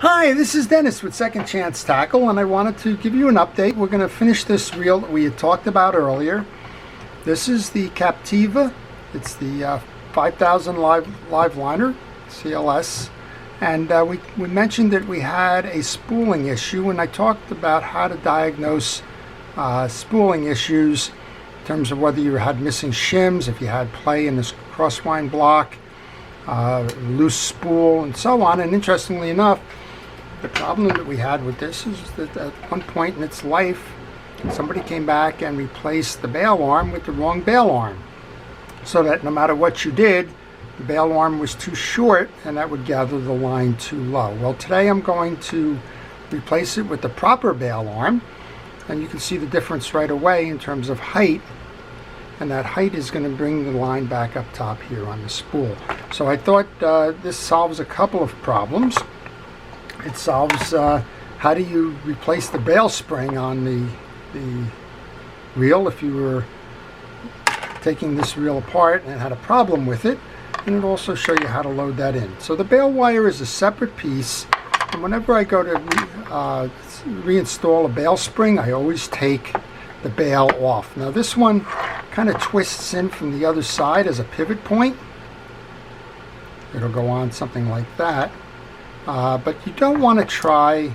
Hi, this is Dennis with Second Chance Tackle, and I wanted to give you an update. We're going to finish this reel that we had talked about earlier. This is the Captiva. It's the 5000 live liner, CLS. And we mentioned that we had a spooling issue, and I talked about how to diagnose spooling issues in terms of whether you had missing shims, if you had play in this crosswind block, loose spool, and so on. And interestingly enough, the problem that we had with this is that at one point in its life, somebody came back and replaced the bail arm with the wrong bail arm, so that no matter what you did, the bail arm was too short and that would gather the line too low. Well, today I'm going to replace it with the proper bail arm, and you can see the difference right away in terms of height, and that height is going to bring the line back up top here on the spool. So I thought this solves a couple of problems. It solves how do you replace the bail spring on the reel if you were taking this reel apart and had a problem with it, and it'll also show you how to load that in. So the bail wire is a separate piece, and whenever I go to reinstall a bail spring, I always take the bail off. Now this one kind of twists in from the other side as a pivot point. It'll go on something like that. But you don't want to try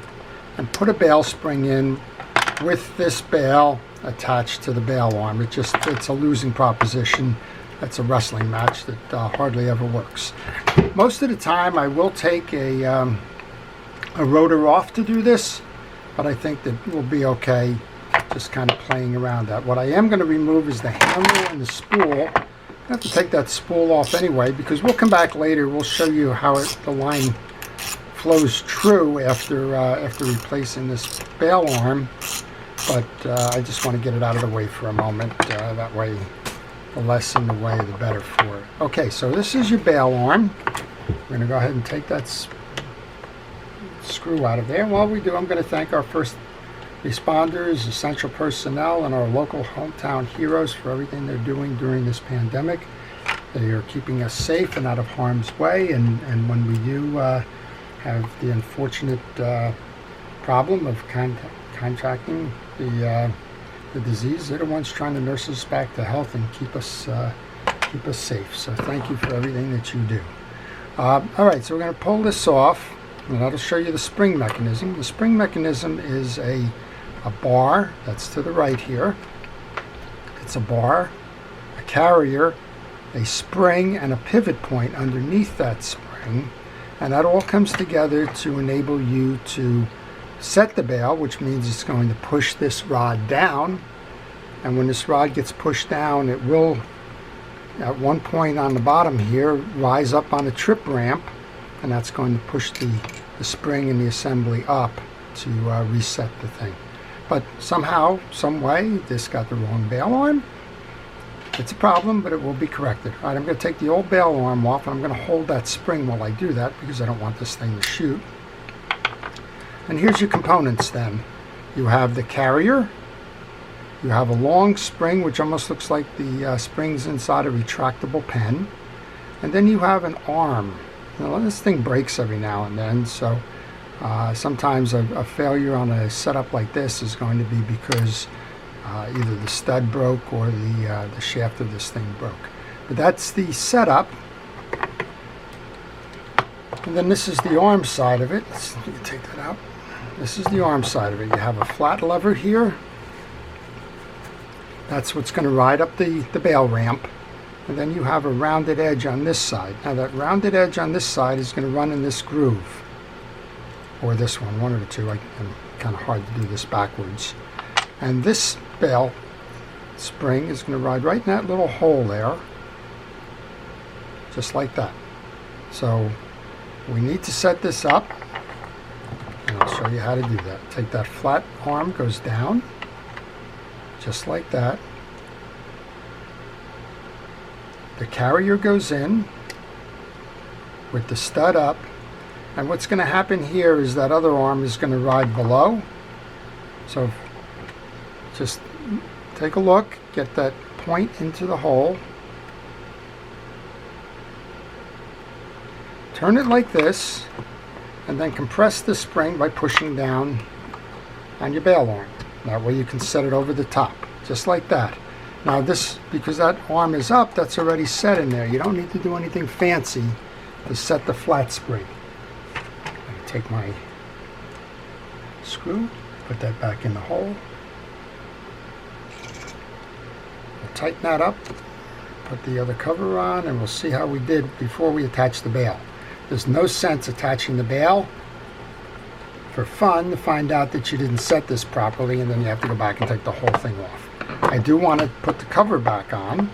and put a bail spring in with this bail attached to the bail arm. It's a losing proposition. It's a wrestling match that hardly ever works. Most of the time I will take a rotor off to do this, but I think that we'll be okay just kind of playing around that. What I am going to remove is the handle and the spool. I have to take that spool off anyway, because we'll come back later. We'll show you how the line flows true after replacing this bail arm, but I just want to get it out of the way for a moment. That way, the less in the way, the better for it. Okay, so this is your bail arm. We're going to go ahead and take that screw out of there. And while we do, I'm going to thank our first responders, essential personnel, and our local hometown heroes for everything they're doing during this pandemic. They are keeping us safe and out of harm's way, and when we do have the unfortunate problem of contracting the disease, they're the ones trying to nurse us back to health and keep us safe. So thank you for everything that you do. All right, so we're going to pull this off, and that'll show you the spring mechanism. The spring mechanism is a bar that's to the right here. It's a bar, a carrier, a spring, and a pivot point underneath that spring. And that all comes together to enable you to set the bail, which means it's going to push this rod down. And when this rod gets pushed down, it will, at one point on the bottom here, rise up on a trip ramp, and that's going to push the spring and the assembly up to reset the thing. But somehow, some way, this got the wrong bail arm. It's a problem, but it will be corrected. All right, I'm going to take the old bail arm off, and I'm going to hold that spring while I do that because I don't want this thing to shoot. And here's your components then. You have the carrier. You have a long spring, which almost looks like the springs inside a retractable pen. And then you have an arm. Now, this thing breaks every now and then, so sometimes a failure on a setup like this is going to be because either the stud broke or the shaft of this thing broke. But that's the setup. And then this is the arm side of it. You can take that out. This is the arm side of it. You have a flat lever here. That's what's going to ride up the bail ramp. And then you have a rounded edge on this side. Now that rounded edge on this side is going to run in this groove. Or this one of the two. I'm kind of hard to do this backwards. And this bail spring is going to ride right in that little hole there. Just like that. So we need to set this up. And I'll show you how to do that. Take that flat arm, goes down. Just like that. The carrier goes in with the stud up, and what's going to happen here is that other arm is going to ride below. So just take a look, get that point into the hole, turn it like this, and then compress the spring by pushing down on your bail arm. That way you can set it over the top, just like that. Now this, because that arm is up, that's already set in there. You don't need to do anything fancy to set the flat spring. I take my screw, put that back in the hole. We'll tighten that up, put the other cover on, and we'll see how we did before we attach the bail. There's no sense attaching the bail for fun to find out that you didn't set this properly, and then you have to go back and take the whole thing off. I do want to put the cover back on,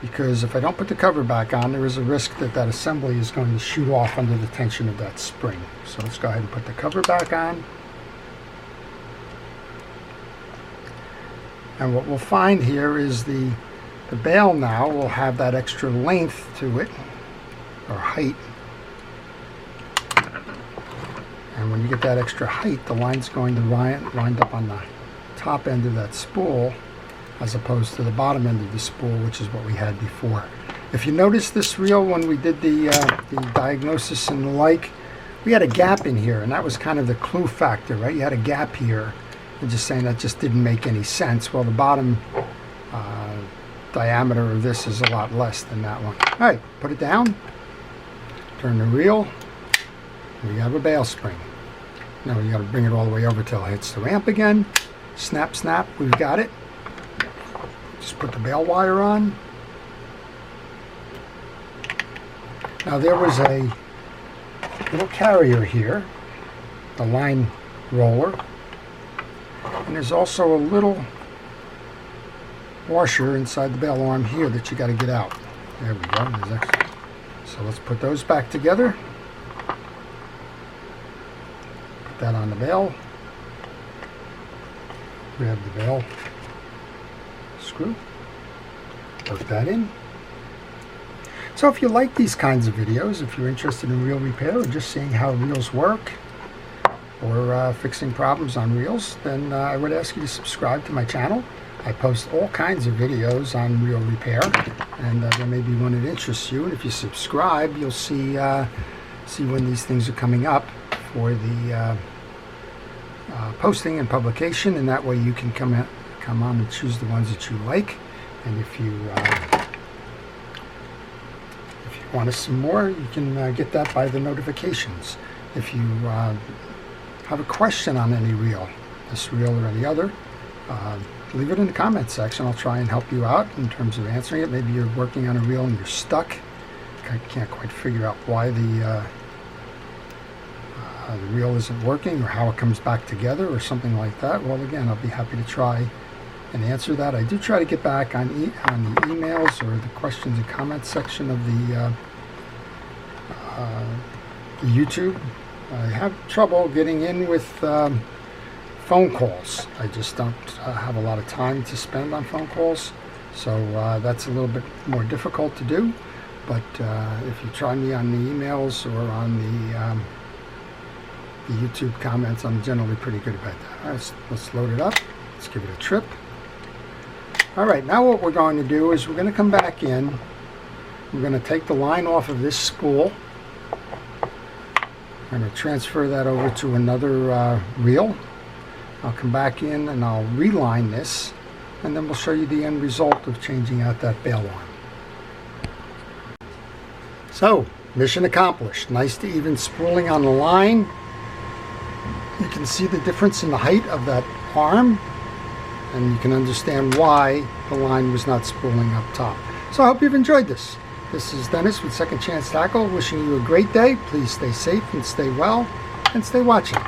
because if I don't put the cover back on, there is a risk that that assembly is going to shoot off under the tension of that spring. So let's go ahead and put the cover back on. And what we'll find here is the bail now will have that extra length to it, or height. And when you get that extra height, the line's going to wind up on the top end of that spool, as opposed to the bottom end of the spool, which is what we had before. If you notice this reel, when we did the diagnosis and the like, we had a gap in here, and that was kind of the clue factor, right? You had a gap here. I'm just saying that just didn't make any sense. Well, the bottom diameter of this is a lot less than that one. All right, put it down, turn the reel, we have a bail spring. Now you got to bring it all the way over till it hits the ramp again. Snap, snap, we've got it. Just put the bail wire on. Now there was a little carrier here, the line roller, and there's also a little washer inside the bail arm here that you got to get out. There we go. There's extra. So let's put those back together. Put that on the bail. Grab the bail screw. Work that in. So if you like these kinds of videos, if you're interested in reel repair or just seeing how reels work, or fixing problems on reels, then I would ask you to subscribe to my channel. I post all kinds of videos on reel repair, and there may be one that interests you. And if you subscribe, you'll see when these things are coming up for the posting and publication, and that way you can come on and choose the ones that you like. And if you want some more, you can get that by the notifications. If you have a question on any reel, this reel or any other, leave it in the comment section. I'll try and help you out in terms of answering it. Maybe you're working on a reel and you're stuck. Can't quite figure out why the reel isn't working, or how it comes back together, or something like that. Well, again, I'll be happy to try and answer that. I do try to get back on the emails or the questions and comments section of the YouTube. I have trouble getting in with phone calls. I just don't have a lot of time to spend on phone calls, so that's a little bit more difficult to do. But if you try me on the emails or on the YouTube comments, I'm generally pretty good about that. All right, let's load it up. Let's give it a trip. All right, now what we're going to do is we're going to come back in. We're going to take the line off of this spool. I'm going to transfer that over to another reel. I'll come back in and I'll reline this, and then we'll show you the end result of changing out that bail arm. So, mission accomplished. Nice to even spooling on the line. You can see the difference in the height of that arm, and you can understand why the line was not spooling up top. So I hope you've enjoyed this. This is Dennis with Second Chance Tackle, wishing you a great day. Please stay safe and stay well, and stay watching.